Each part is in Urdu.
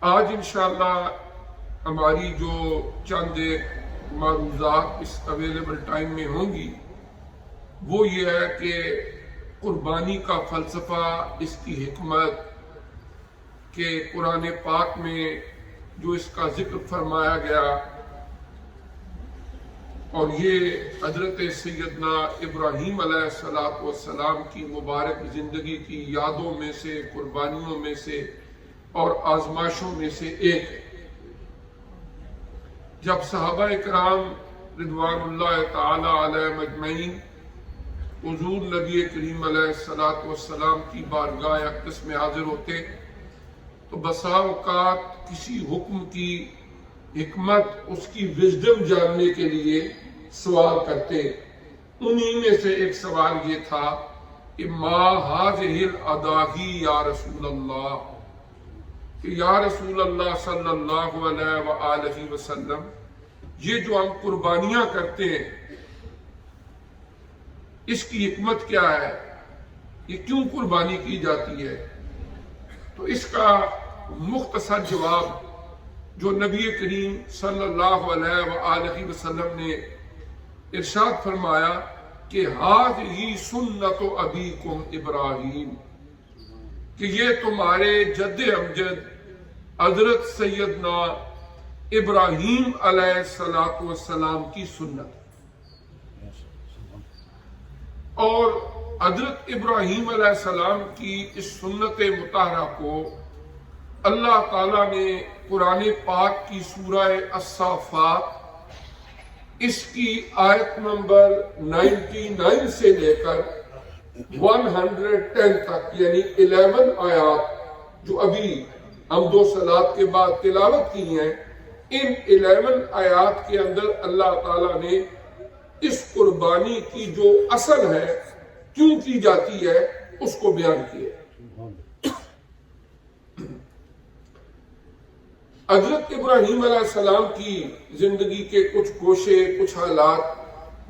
آج انشاءاللہ ہماری جو چند معروضات اس اویلیبل ٹائم میں ہوں گی وہ یہ ہے کہ قربانی کا فلسفہ، اس کی حکمت، کہ قرآن پاک میں جو اس کا ذکر فرمایا گیا اور یہ حضرت سیدنا ابراہیم علیہ السلام کی مبارک زندگی کی یادوں میں سے، قربانیوں میں سے اور آزمائشوں میں سے ایک ہے۔ جب صحابہ کرام رضوان اللہ تعالی علیہ مجمعین حضور نبی کریم علیہ السلام کی بارگاہ اقدس میں حاضر ہوتے تو بسا اوقات کسی حکم کی حکمت، اس کی وزڈم جاننے کے لیے سوال کرتے۔ انہی میں سے ایک سوال یہ تھا کہ ما هذه الاداہی یا رسول اللہ، کہ یا رسول اللہ صلی اللہ علیہ وآلہ وسلم، یہ جو ہم قربانیاں کرتے ہیں اس کی حکمت کیا ہے، یہ کیوں قربانی کی جاتی ہے؟ تو اس کا مختصر جواب جو نبی کریم صلی اللہ علیہ وآلہ وسلم نے ارشاد فرمایا کہ ھذہ سنت ابیکم ابراہیم، کہ یہ تمہارے جد امجد حضرت سیدنا ابراہیم علیہ السلام کی سنت، اور حضرت ابراہیم علیہ السلام کی اس سنت مطہرہ کو اللہ تعالیٰ نے قرآن پاک کی سورہ الصافات اس کی آیت نمبر 99 سے لے کر 110 تک، یعنی 11 آیات جو ابھی ہم دو صلات کے بعد تلاوت کی ہیں، ان 11 آیات کے اندر اللہ تعالیٰ نے اس قربانی کی جو اصل ہے، کیوں کی جاتی ہے، اس کو بیان کیا۔ حضرت ابراہیم علیہ السلام کی زندگی کے کچھ گوشے، کچھ حالات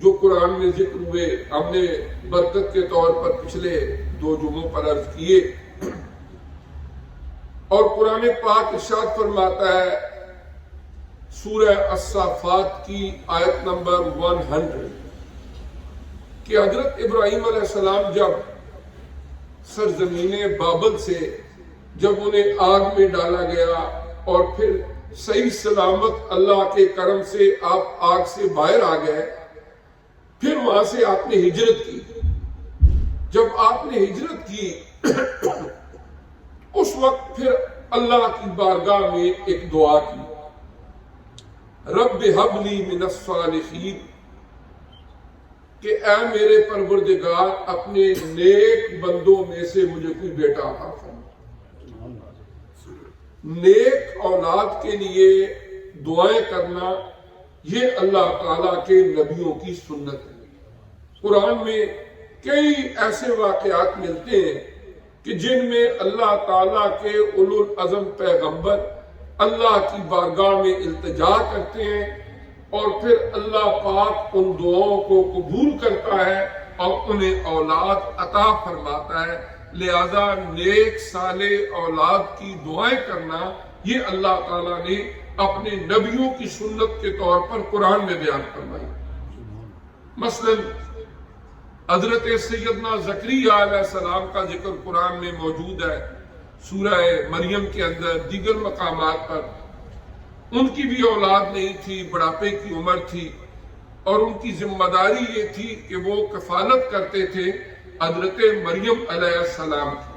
جو قرآن میں ذکر ہوئے، ہم نے برکت کے طور پر پچھلے 2 جمعوں پر عرض کیے، اور قرآن پاک ارشاد فرماتا ہے سورہ الصافات کی آیت نمبر 100 کہ حضرت ابراہیم علیہ السلام جب سرزمین بابل سے جب انہیں آگ میں ڈالا گیا اور پھر صحیح سلامت اللہ کے کرم سے آپ آگ سے باہر آ گئے، پھر وہاں سے آپ نے ہجرت کی۔ جب آپ نے ہجرت کی اس وقت پھر اللہ کی بارگاہ میں ایک دعا کی، رب ہب لی من الصالحین، کہ اے میرے پروردگار اپنے نیک بندوں میں سے مجھے کوئی بیٹا عطا فرما۔ نیک اولاد کے لیے دعائیں کرنا یہ اللہ تعالیٰ کے نبیوں کی سنت ہے۔ قرآن میں کئی ایسے واقعات ملتے ہیں کہ جن میں اللہ تعالیٰ کے اولو العزم پیغمبر اللہ کی بارگاہ میں التجا کرتے ہیں اور پھر اللہ پاک ان دعاؤں کو قبول کرتا ہے اور انہیں اولاد عطا فرماتا ہے۔ لہذا نیک صالح اولاد کی دعائیں کرنا یہ اللہ تعالیٰ نے اپنے نبیوں کی سنت کے طور پر قرآن میں بیان فرمائی۔ مثلا حضرت سیدنا زکریا علیہ السلام کا ذکر قرآن میں موجود ہے، سورہ مریم کے اندر، دیگر مقامات پر۔ ان کی بھی اولاد نہیں تھی، بڑھاپے کی عمر تھی، اور ان کی ذمہ داری یہ تھی کہ وہ کفالت کرتے تھے حضرت مریم علیہ السلام کی۔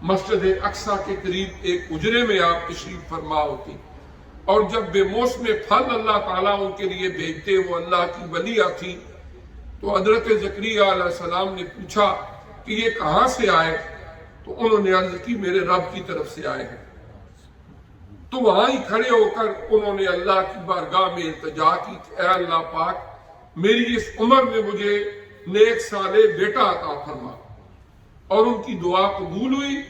مسجد اقصیٰ کے قریب ایک حجرے میں آپ تشریف فرما ہوتی، اور جب بے موسم پھل اللہ تعالیٰ ان کے لیے بھیجتے، وہ اللہ کی ولیہ تھی، تو حضرت زکریا علیہ السلام نے پوچھا کہ یہ کہاں سے آئے؟ تو انہوں نے عرض کی میرے رب کی طرف سے آئے ہیں۔ تو وہاں ہی کھڑے ہو کر انہوں نے اللہ کی بارگاہ میں التجا کی کہ اے اللہ پاک میری اس عمر میں مجھے نیک صالح بیٹا عطا فرما، اور ان کی دعا قبول ہوئی۔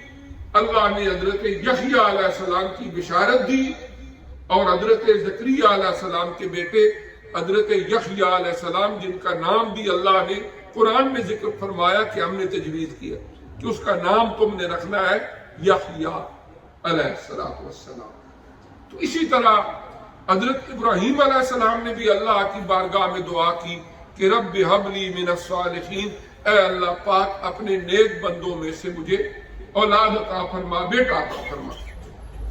اللہ نے حضرت یحییٰ علیہ السلام کی بشارت دی، اور حضرت زکریا علیہ السلام کے بیٹے حضرت یحییٰ علیہ السلام، جن کا نام بھی اللہ نے قرآن میں ذکر فرمایا کہ ہم نے تجویز کیا کہ اس کا نام تم نے رکھنا ہے یحییٰ، علیہ السلام. تو اسی طرح حضرت ابراہیم علیہ السلام نے بھی اللہ کی بارگاہ میں دعا کی کہ رب ہب لی من الصالحین، اے اللہ پاک اپنے نیک بندوں میں سے مجھے اولاد عطا فرما، بیٹا عطا فرما.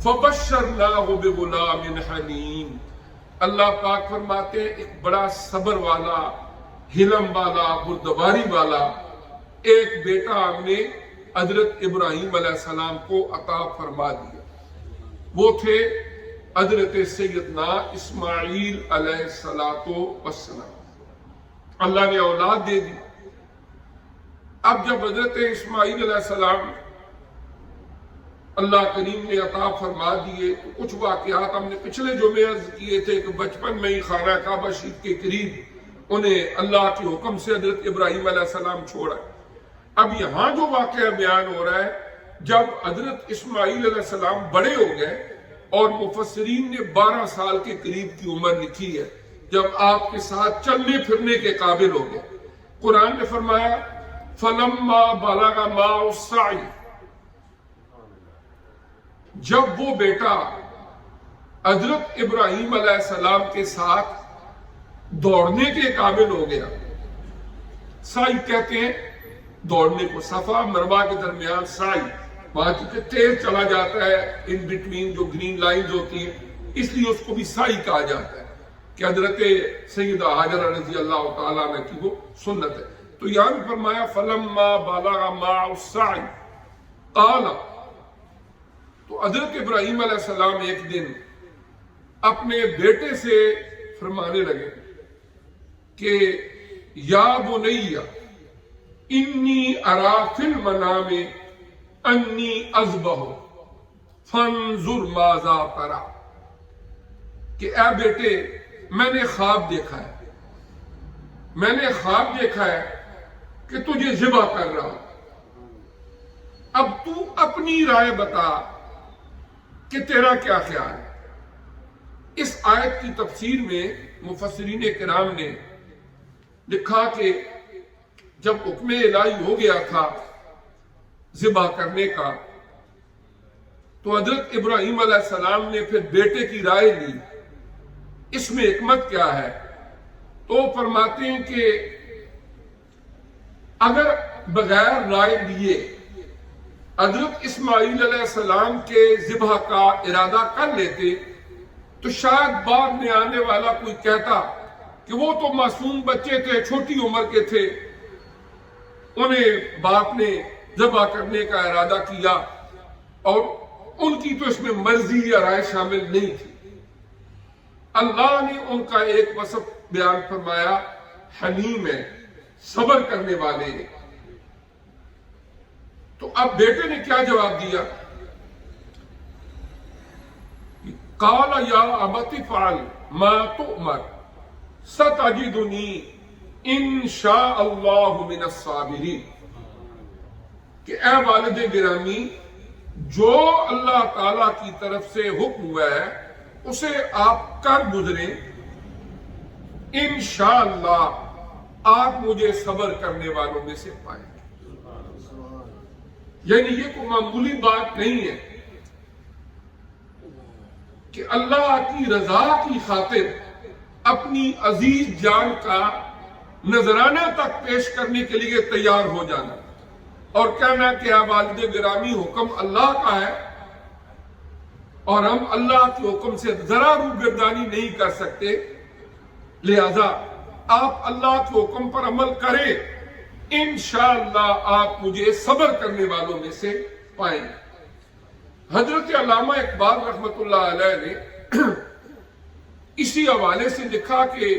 فبشرناہ بغلام حلیم، اللہ پاک فرماتے ہیں ایک بڑا صبر والا، حلم والا، بردباری والا ایک بیٹا ہم نے حضرت ابراہیم علیہ السلام کو عطا فرما دیا. وہ تھے حضرت سیدنا اسماعیل علیہ السلام. اللہ نے اولاد دے دی. اب جب حضرت اسماعیل علیہ السلام اللہ کریم نے عطا فرما دیے تو کچھ واقعات ہم نے پچھلے جمعے عرض کیے تھے کہ بچپن میں ہی خانہ کعبہ شریف کے قریب انہیں اللہ کے حکم سے حضرت ابراہیم علیہ السلام چھوڑا. اب یہاں جو واقعہ بیان ہو رہا ہے، جب حضرت اسماعیل علیہ السلام بڑے ہو گئے اور مفسرین نے 12 سال کے قریب کی عمر لکھی ہے، جب آپ کے ساتھ چلنے پھرنے کے قابل ہو گئے، قرآن نے فرمایا فَلَمَّا بَلَغَ مَعَهُ السَّعْيُ، جب وہ بیٹا حضرت ابراہیم علیہ السلام کے ساتھ دوڑنے کے قابل ہو گیا. سعی کہتے ہیں دوڑنے کو، صفا مروا کے درمیان سعی، وہاں چونکہ تیز چلا جاتا ہے ان بٹوین جو گرین لائنز ہوتی ہیں، اس لیے اس کو بھی سعی کہا جاتا ہے کہ حضرت سیدہ حاجرہ رضی اللہ تعالیٰ عنہ کی وہ سنت ہے. تو یہاں فرمایا فَلَمَّا بَلَغَ مَعَهُ السَّعْيُ قَالَ، تو حضرت ابراہیم علیہ السلام ایک دن اپنے بیٹے سے فرمانے لگے کہ یا بنی انی ارا فی المنام انی اذبح فانظر ماذا ترى، کہ اے بیٹے میں نے خواب دیکھا ہے، میں نے خواب دیکھا ہے کہ تجھے ذبح کر رہا ہوں، اب تو اپنی رائے بتا کہ تیرا کیا خیال ہے. اس آیت کی تفسیر میں مفسرین کرام نے لکھا کہ جب حکم الہی ہو گیا تھا ذبح کرنے کا تو حضرت ابراہیم علیہ السلام نے پھر بیٹے کی رائے لی. اس میں حکمت کیا ہے؟ تو فرماتے ہیں کہ اگر بغیر رائے لیے حضرت اسماعیل علیہ السلام کے ذبح کا ارادہ کر لیتے تو شاید بعد میں آنے والا کوئی کہتا کہ وہ تو معصوم بچے تھے، چھوٹی عمر کے تھے، انہیں باپ نے ذبح کرنے کا ارادہ کیا اور ان کی تو اس میں مرضی یا رائے شامل نہیں تھی. اللہ نے ان کا ایک وصف بیان فرمایا، حلیم ہے، صبر کرنے والے ہیں. تو اب بیٹے نے کیا جواب دیا؟ قال یا ابت افعل ما تؤمر ستجدنی ان شاء اللہ من الصابرین، کہ اے والد گرامی جو اللہ تعالی کی طرف سے حکم ہوا ہے اسے آپ کر گزریں، انشاءاللہ آپ مجھے صبر کرنے والوں میں سے پائیں گے. یعنی یہ کوئی معمولی بات نہیں ہے کہ اللہ کی رضا کی خاطر اپنی عزیز جان کا نذرانہ تک پیش کرنے کے لیے تیار ہو جانا اور کہنا کہ والد گرامی حکم اللہ کا ہے اور ہم اللہ کے حکم سے ذرا روگردانی نہیں کر سکتے، لہذا آپ اللہ کے حکم پر عمل کریں، انشاءاللہ آپ مجھے صبر کرنے والوں میں سے پائیں. حضرت علامہ اقبال رحمت اللہ علیہ نے اسی حوالے سے لکھا کہ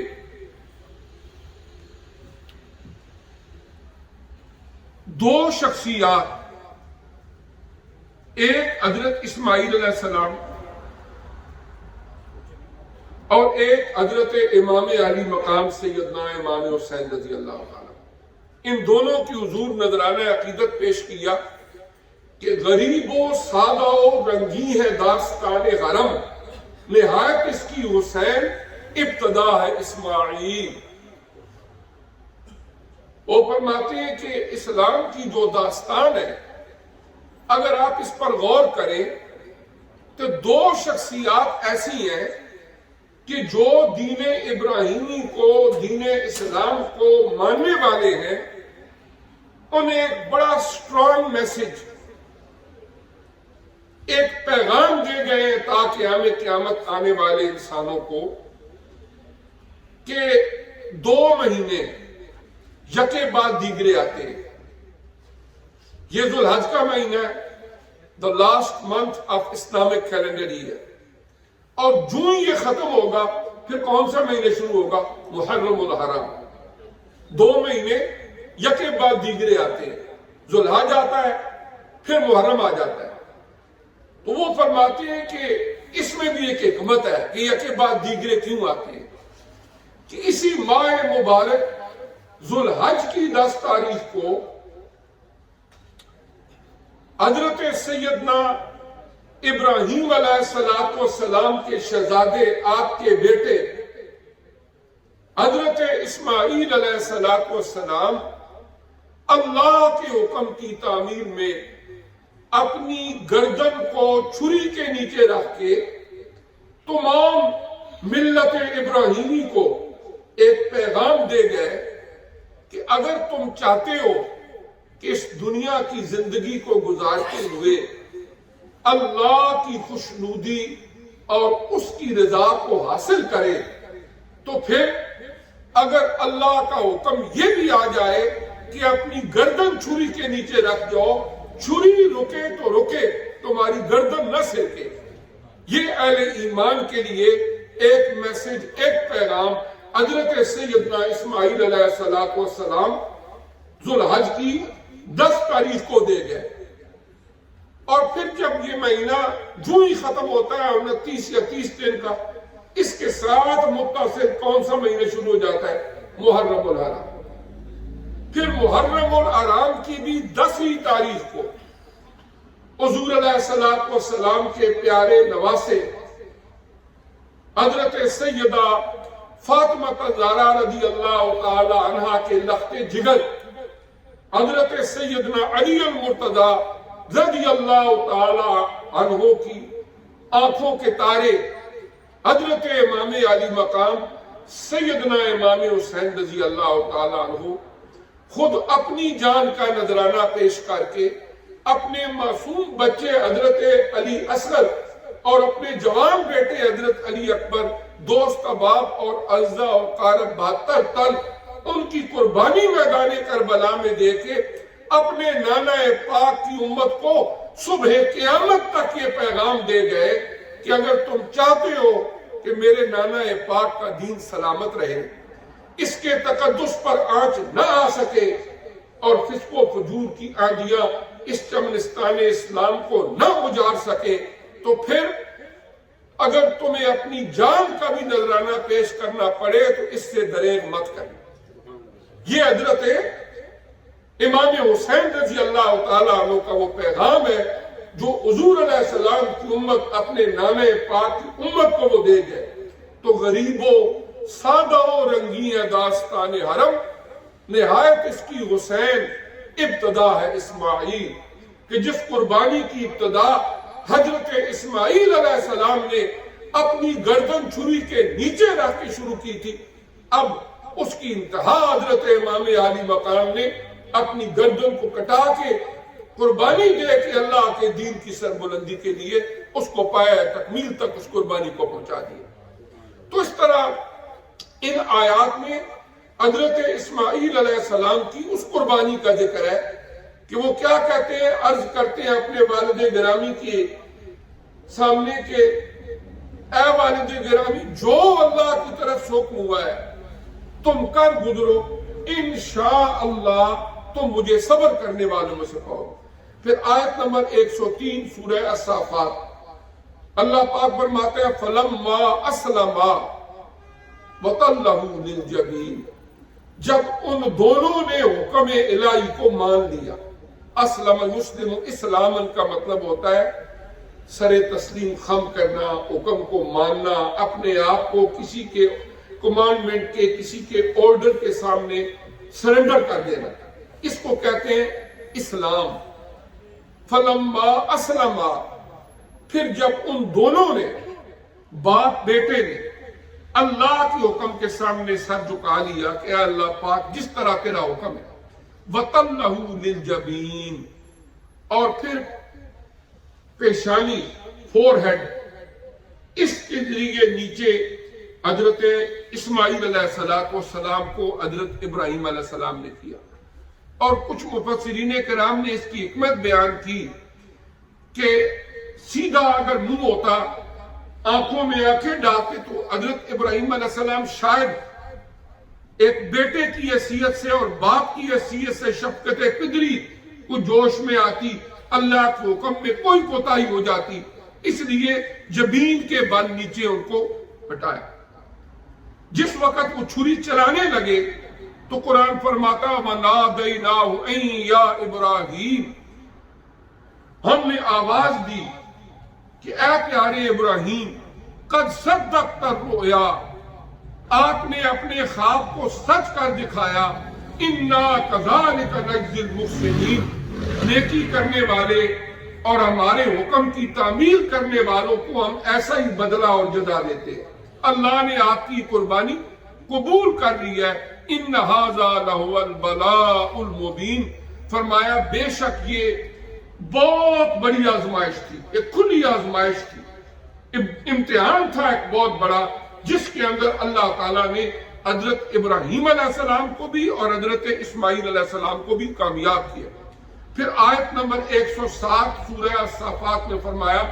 دو شخصیات، ایک حضرت اسماعیل علیہ السلام اور ایک حضرت امام علی مقام سیدنا امام حسین رضی اللہ عنہ، ان دونوں کی حضور نذرانہ عقیدت پیش کیا کہ غریب و سادہ و رنگی ہے داستان غرم، نہایت اس کی حسین ابتدا ہے اسماعیل. وہ فرماتے ہیں کہ اسلام کی جو داستان ہے اگر آپ اس پر غور کریں تو دو شخصیات ایسی ہیں کہ جو دین ابراہیمی کو، دین اسلام کو ماننے والے ہیں، انہیں ایک بڑا سٹرونگ میسج، ایک پیغام دے گئے تاکہ ہمیں قیامت آنے والے انسانوں کو کہ 2 مہینے یکے بعد دیگرے آتے ہیں۔ یہ ذوالحج کا مہینہ ہے، the last month of Islamic calendar year، اور جو یہ ختم ہوگا پھر کون سا مہینے شروع ہوگا؟ محرم الحرام۔ 2 مہینے یکے بعد دیگرے آتے ہیں، ذوالحج آتا ہے پھر محرم آ جاتا ہے۔ تو وہ فرماتے ہیں کہ اس میں بھی ایک حکمت ہے کہ یکے بعد دیگرے کیوں آتے ہیں، کہ اسی ماہ مبارک ذوالحج کی 10 تاریخ کو حضرت سیدنا ابراہیم علیہ السلام کے شہزادے، آپ کے بیٹے حضرت اسماعیل علیہ السلام اللہ کے حکم کی تعمیر میں اپنی گردن کو چھری کے نیچے رکھ کے تمام ملت ابراہیمی کو ایک پیغام دے گئے کہ اگر تم چاہتے ہو کہ اس دنیا کی زندگی کو گزارتے ہوئے اللہ کی خوشنودی اور اس کی رضا کو حاصل کرے، تو پھر اگر اللہ کا حکم یہ بھی آ جائے کہ اپنی گردن چھری کے نیچے رکھ جاؤ، چھری رکے تو رکے، تمہاری گردن نہ سیکے۔ یہ اہل ایمان کے لیے ایک میسج، ایک پیغام حضرت سیدنا اسماعیل علیہ السلام ذوالحج کی 10 تاریخ کو دے گئے۔ اور پھر جب یہ مہینہ جو ہی ختم ہوتا ہے 29 یا 30 دن کا، اس کے ساتھ متصل کون سا مہینہ شروع ہو جاتا ہے؟ محرم الحرام۔ پھر محرم الحرام کی بھی 10ویں تاریخ کو حضور علیہ السلام کے پیارے نواسے حضرت سیدہ فاطمہ الزہرا رضی اللہ تعالی عنہا کے لخت جگر حضرت سیدنا علی المرتضی رضی اللہ تعالی عنہ کی آنکھوں کے تارے، حضرت امام علی مقام سیدنا امام حسین رضی اللہ تعالی عنہ خود اپنی جان کا نذرانہ پیش کر کے اپنے معصوم بچے حضرت علی اصغر اور اپنے جوان بیٹے حضرت علی اکبر، دوست احباب اور اعزاء و اقارب 72 تن، ان کی قربانی میدان کربلا میں دے کے اپنے نانا پاک کی امت کو صبح قیامت تک یہ پیغام دے گئے کہ اگر تم چاہتے ہو کہ میرے نانا پاک کا دین سلامت رہے، اس کے تقدس پر آنچ نہ آ سکے اور فسق و فجور کی آندیاں اس چمنستان اسلام کو نہ اجاڑ سکے، تو پھر اگر تمہیں اپنی جان کا بھی نذرانہ پیش کرنا پڑے تو اس سے دریغ مت کرنا۔ یہ حضرت امام حسین رضی اللہ تعالیٰ عنہ کا وہ پیغام ہے جو حضور علیہ السلام کی امت اپنے نانے پاک کی امت کو وہ دے گئے۔ تو غریبوں، سادہوں، رنگین داستان حرم، نہایت اس کی حسین ابتدا ہے اسماعیل، کہ جس قربانی کی ابتدا حضرت اسماعیل علیہ السلام نے اپنی گردن چھری کے نیچے رکھ کے شروع کی تھی، اب اس کی انتہا حضرت امام علی مقام نے اپنی گردن کو کٹا کے قربانی دے کے اللہ کے دین کی سربلندی کے لیے اس کو پایا تکمیل تک اس قربانی کو پہنچا دیا۔ تو اس طرح ان آیات میں حضرت اسماعیل علیہ السلام کی اس قربانی کا ذکر ہے کہ وہ کیا کہتے ہیں، عرض کرتے ہیں اپنے والد گرامی کے سامنے کہ اے والد گرامی، جو اللہ کی طرف سے حکم ہوا ہے تم کر گزرو، انشاءاللہ تم مجھے صبر کرنے والوں میں سے پاؤ۔ پھر آیت نمبر 103 سورہ الصافات، اللہ پاک فرماتے ہیں فَلَمَّا أَسْلَمَا وَتَلَّهُ لِلْجَبِينِ، جب ان دونوں نے حکم الہی کو مان لیا۔ اسلم یسلم، اسلامن کا مطلب ہوتا ہے سر تسلیم خم کرنا، حکم کو ماننا، اپنے آپ کو کسی کے کمانڈمنٹ کے، کسی کے آرڈر کے سامنے سرنڈر کر دینا، اس کو کہتے ہیں اسلام۔ فلما اسلم، پھر جب ان دونوں نے باپ بیٹے نے اللہ کے حکم کے سامنے سر جھکا لیا کہ اے اللہ پاک جس طرح تیرا حکم ہے، وَتَلَّهُ لِلْجَبِينِ، اور پھر پیشانی، فور ہیڈ، اس کے ذریعے نیچے حضرت اسماعیل علیہ السلام کو حضرت ابراہیم علیہ السلام نے کیا۔ اور کچھ مفسرین کرام نے اس کی حکمت بیان کی کہ سیدھا اگر منہ ہوتا، آنکھوں میں آنکھیں ڈالتے، تو حضرت ابراہیم علیہ السلام شاید ایک بیٹے کی حیثیت سے اور باپ کی حیثیت سے شفقت قدری کو جوش میں آتی، اللہ کے حکم میں کوئی کوتاہی ہو جاتی، اس لیے جبین کے بل نیچے ان کو ہٹایا۔ جس وقت وہ چھری چلانے لگے تو قرآن فرماتا وَنَادَيْنَاهُ أَن يَا إِبْرَاهِيمُ، ہم نے آواز دی کہ اے پیارے ابراہیم، قد صدقت الرؤیا، آپ نے اپنے خواب کو سچ کر دکھایا، اِنَّا كَذَلِكَ نَجْزِي الْمُحْسِنِينَ، نیکی کرنے والے اور ہمارے حکم کی تعمیل کرنے والوں کو ہم ایسا ہی بدلہ اور جزا دیتے ہیں۔ اللہ نے آپ کی قربانی قبول کر لی ہے، ان ھذا لہو البلاء المبین، فرمایا بے شک یہ بہت بڑی آزمائش تھی، ایک کھلی آزمائش تھی، امتحان تھا ایک بہت بڑا، جس کے اندر اللہ تعالیٰ نے حضرت ابراہیم علیہ السلام کو بھی اور حضرت اسماعیل علیہ السلام کو بھی کامیاب کیا۔ پھر آیت نمبر 107 سورہ الصافات میں فرمایا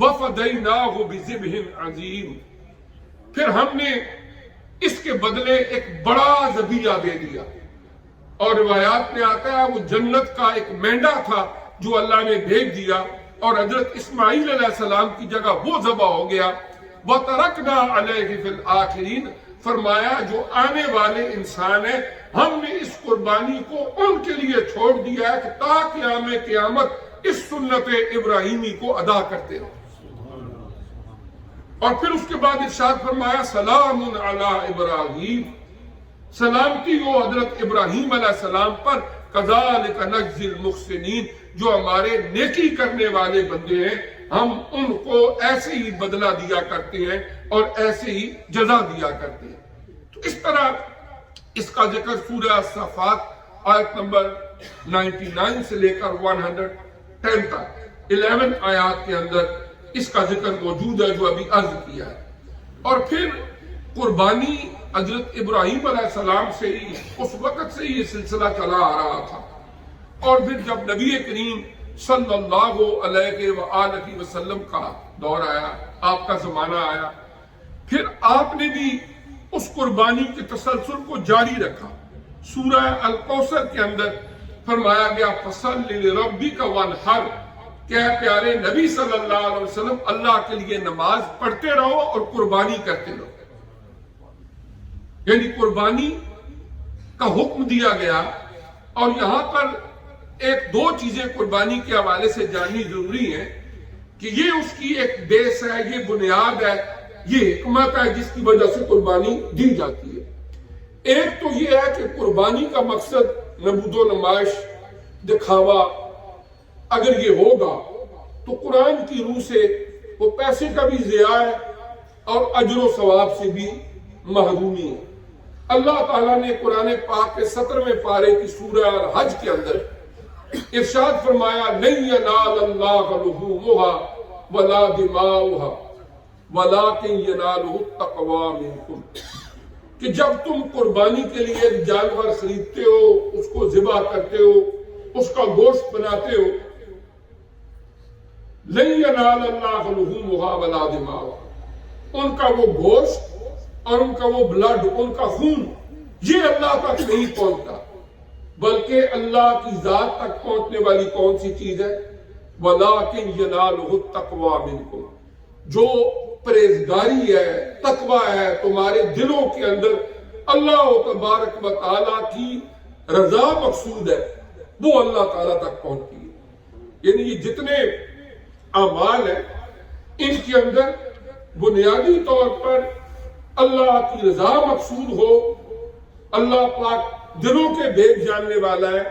وَفَدَيْنَاهُ بِذِبْحٍ عَظِيمٍ، پھر ہم نے اس کے بدلے ایک بڑا ذبیحہ دے دیا۔ اور روایات میں آتا ہے وہ جنت کا ایک مینڈا تھا جو اللہ نے بھیج دیا، اور حضرت اسماعیل علیہ السلام کی جگہ وہ ذبح ہو گیا۔ وَتَرَكْنَا عَلَيْهِ فِي الْآخِرِينَ، فرمایا جو آنے والے انسان ہیں ہم نے اس قربانی کو ان کے لیے چھوڑ دیا ہے کہ تا قیام قیامت اس سنت ابراہیمی کو ادا کرتے ہو۔ اور پھر اس کے بعد ارشاد فرمایا سلام علی ابراہیم، سلامتی ہو حضرت ابراہیم علیہ السلام پر، کذالک نجزی المحسنین، جو ہمارے نیکی کرنے والے بندے ہیں ہم ان کو ایسے ہی بدلہ دیا کرتے ہیں اور ایسے ہی جزا دیا کرتے ہیں۔ تو اس طرح اس کا ذکر سورہ الصافات آیت نمبر 99 سے لے کر 110 تک 11 آیات کے اندر اس کا ذکر موجود ہے جو ابھی عرض کیا ہے۔ اور پھر قربانی حضرت ابراہیم علیہ السلام سے ہی اس وقت سے یہ سلسلہ چلا آ رہا تھا، اور پھر جب نبی کریم صلی اللہ علیہ وآلہ وسلم کا دور آیا، آپ کا زمانہ آیا، پھر آپ نے بھی اس قربانی کے تسلسل کو جاری رکھا۔ سورہ الکوثر کے اندر فرمایا گیا فَصَلِّ لِرَبِّكَ وَانْحَرْ، کہ اے پیارے نبی صلی اللہ علیہ وسلم اللہ کے لیے نماز پڑھتے رہو اور قربانی کرتے رہو۔ یعنی قربانی کا حکم دیا گیا، اور یہاں پر ایک دو چیزیں قربانی کے حوالے سے جاننی ضروری ہیں کہ یہ اس کی ایک بیس ہے، یہ بنیاد ہے، یہ حکمت ہے جس کی وجہ سے قربانی دی جاتی ہے۔ ایک تو یہ ہے کہ قربانی کا مقصد نمود و نمائش، دکھاوا اگر یہ ہوگا تو قرآن کی روح سے وہ پیسے کا بھی ضیاع ہے اور اجر و ثواب سے بھی محرومی ہے۔ اللہ تعالیٰ نے قرآن پاک کے 17ویں پارے کی سورہ الحج کے اندر ارشاد فرمایا لَن يَنَالَ اللَّهَ لُحُومُهَا وَلَا دِمَاؤُهَا وَلَٰكِن يَنَالُهُ التَّقْوَىٰ مِنكُمْ، کہ جب تم قربانی کے لیے ایک جانور خریدتے ہو، اس کو ذبح کرتے ہو، اس کا گوشت بناتے ہو، لَن يَنَالَ اللَّهَ لُحُومُهَا وَلَا دِمَاؤُهَا، ان کا وہ گوشت اور ان کا وہ بلڈ، ان کا خون، یہ اللہ تک نہیں پہنچتا، بلکہ اللہ کی ذات تک پہنچنے والی کون سی چیز ہے؟ وَلَٰكِن يَنَالُهُ التَّقْوَىٰ مِنكُمْ، جو پرہیزگاری ہے، تقوی ہے، تمہارے دلوں کے اندر اللہ تبارک و تعالیٰ کی رضا مقصود ہے، وہ اللہ تعالیٰ تک پہنچتی ہے۔ یعنی یہ جتنے اعمال ہیں ان کے اندر بنیادی طور پر اللہ کی رضا مقصود ہو، اللہ پاک دلوں کے بھید جاننے والا ہے،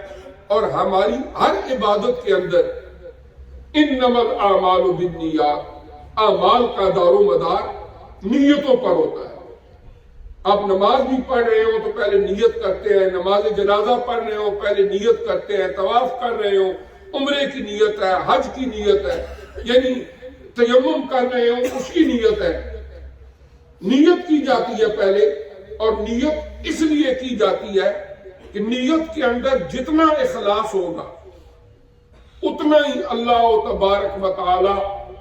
اور ہماری ہر عبادت کے اندر انما الاعمال بالنیات، اعمال کا دار و مدار نیتوں پر ہوتا ہے۔ آپ نماز بھی پڑھ رہے ہو تو پہلے نیت کرتے ہیں، نماز جنازہ پڑھ رہے ہو پہلے نیت کرتے ہیں، طواف کر رہے ہو عمرے کی نیت ہے، حج کی نیت ہے، یعنی تیمم کر رہے ہو اس کی نیت ہے۔ نیت کی جاتی ہے پہلے، اور نیت اس لیے کی جاتی ہے کہ نیت کے اندر جتنا اخلاص ہوگا اتنا ہی اللہ تبارک و تعالی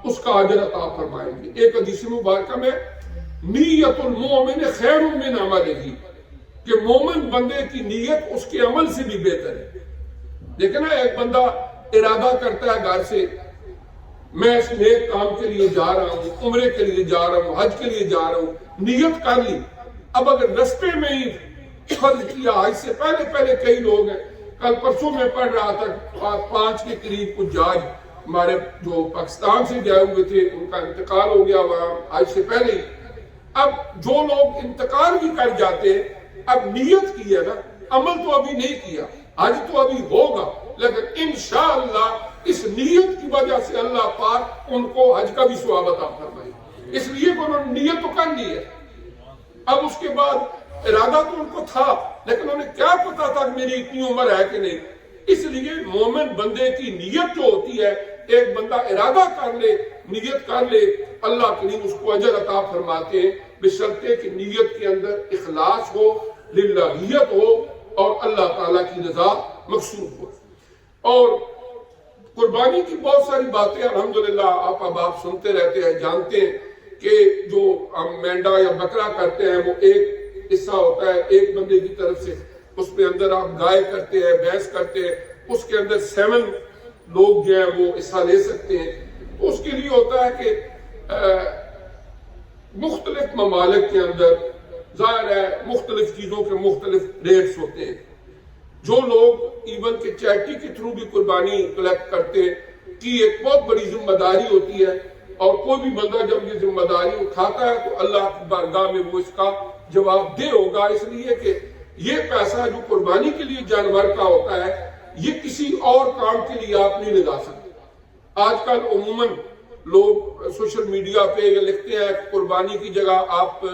اس کا اجر عطا فرمائیں گے۔ ایک حدیث مبارکہ میں نیت المومن خیر من عملہ، کہ مومن بندے کی نیت اس کے عمل سے بھی بہتر ہے۔ دیکھیں نا، ایک بندہ ارادہ کرتا ہے گھر سے، میں اس نیک کام کے لیے جا رہا ہوں، عمرے کے لیے جا رہا ہوں، حج کے لیے جا رہا ہوں، نیت کر لی۔ اب اگر رستے میں ہی فرض کیا، اس سے پہلے کئی لوگ ہیں، کل پرسوں میں پڑھ رہا تھا 5 کے قریب کچھ جاج ہمارے جو پاکستان سے گئے ہوئے تھے، ان کا انتقال ہو گیا وہاں آج سے پہلے ہی۔ اب جو لوگ انتقال بھی کر جاتے ہیں، اب نیت کی ہے نا، عمل تو ابھی نہیں کیا، حج تو ابھی ہوگا، لیکن انشاءاللہ اس نیت کی وجہ سے اللہ پاک ان کو حج کا بھی ثواب عطا فرمائے، اس لیے کہ انہوں نے نیت تو کر لی ہے۔ اب اس کے بعد ارادہ تو ان کو تھا، لیکن انہیں کیا پتا تھا کہ میری اتنی عمر ہے کہ نہیں۔ اس لیے مومن بندے کی نیت جو ہوتی ہے، ایک بندہ ارادہ کر لے، نیت کر لے، اللہ کریم اس کو اجر عطا فرماتے ہیں، بشرطے کہ نیت کے اندر اخلاص ہو، للہیت ہو، اور اللہ تعالیٰ کی رضا مقصود ہو۔ اور قربانی کی بہت ساری باتیں الحمدللہ آپ سنتے رہتے ہیں، جانتے ہیں کہ جو ہم مینڈا یا بکرا کرتے ہیں وہ ایک حصہ ہوتا ہے ایک بندے کی طرف سے، اس میں اندر آپ گائے کرتے ہیں، بھینس کرتے ہیں، اس کے اندر 7 لوگ جو ہیں وہ حصہ لے سکتے ہیں۔ تو اس کے لیے ہوتا ہے کہ مختلف ممالک کے اندر ظاہر ہے مختلف چیزوں کے مختلف ریٹس ہوتے ہیں۔ جو لوگ ایون کہ چیریٹی کے تھرو بھی قربانی کلیکٹ کرتے ہیں کی ایک بہت بڑی ذمہ داری ہوتی ہے، اور کوئی بھی بندہ جب یہ ذمہ داری اٹھاتا ہے تو اللہ کی بارگاہ میں وہ اس کا جواب دہ ہوگا، اس لیے کہ یہ پیسہ جو قربانی کے لیے جانور کا ہوتا ہے یہ کسی اور کام کے لیے آپ نہیں لگا سکتے۔ آج کل عموماً لوگ سوشل میڈیا پہ یہ لکھتے ہیں قربانی کی جگہ آپ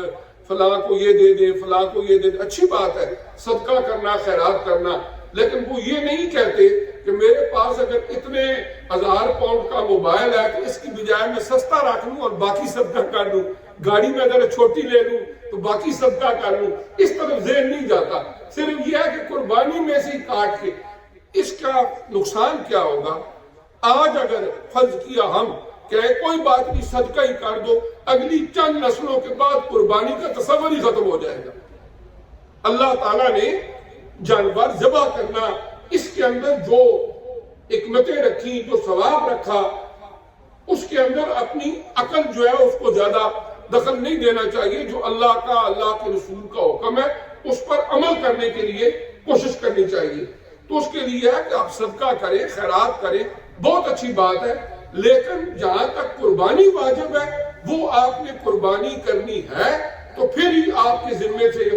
فلاں کو یہ دے دیں، فلاں کو یہ دے دیں، اچھی بات ہے صدقہ کرنا، خیرات کرنا، لیکن وہ یہ نہیں کہتے کہ میرے پاس اگر اتنے 1000 پاؤنڈ کا موبائل ہے تو اس کی بجائے میں سستا رکھ لوں اور باقی صدقہ کر لوں، گاڑی میں اگر چھوٹی لے لوں تو باقی صدقہ کر لوں، اس طرف ذہن نہیں جاتا۔ صرف یہ ہے کہ قربانی میں سے ہی کاٹ کے اس کا نقصان کیا ہوگا۔ آج اگر فرض کیا ہم کہ کوئی بات نہیں صدقہ ہی کر دو، اگلی چند نسلوں کے بعد قربانی کا تصور ہی ختم ہو جائے گا۔ اللہ تعالیٰ نے جانور ذبح کرنا، اس کے اندر جو حکمتیں رکھی، جو ثواب رکھا، اس کے اندر اپنی عقل جو ہے اس کو زیادہ دخل نہیں دینا چاہیے۔ جو اللہ کا، اللہ کے رسول کا حکم ہے اس پر عمل کرنے کے لیے کوشش کرنی چاہیے۔ تو اس کے لیے ہے کہ آپ صدقہ کریں، خیرات کریں، بہت اچھی بات ہے، لیکن جہاں تک قربانی واجب ہے وہ آپ نے قربانی کرنی ہے تو پھر ہی آپ کے ذمے سے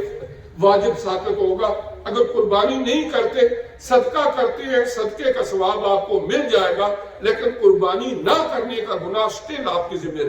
واجب ثابت ہوگا۔ اگر قربانی نہیں کرتے، صدقہ کرتے ہیں، صدقے کا ثواب آپ کو مل جائے گا، لیکن قربانی نہ کرنے کا گناہ سٹل آپ کے ذمہ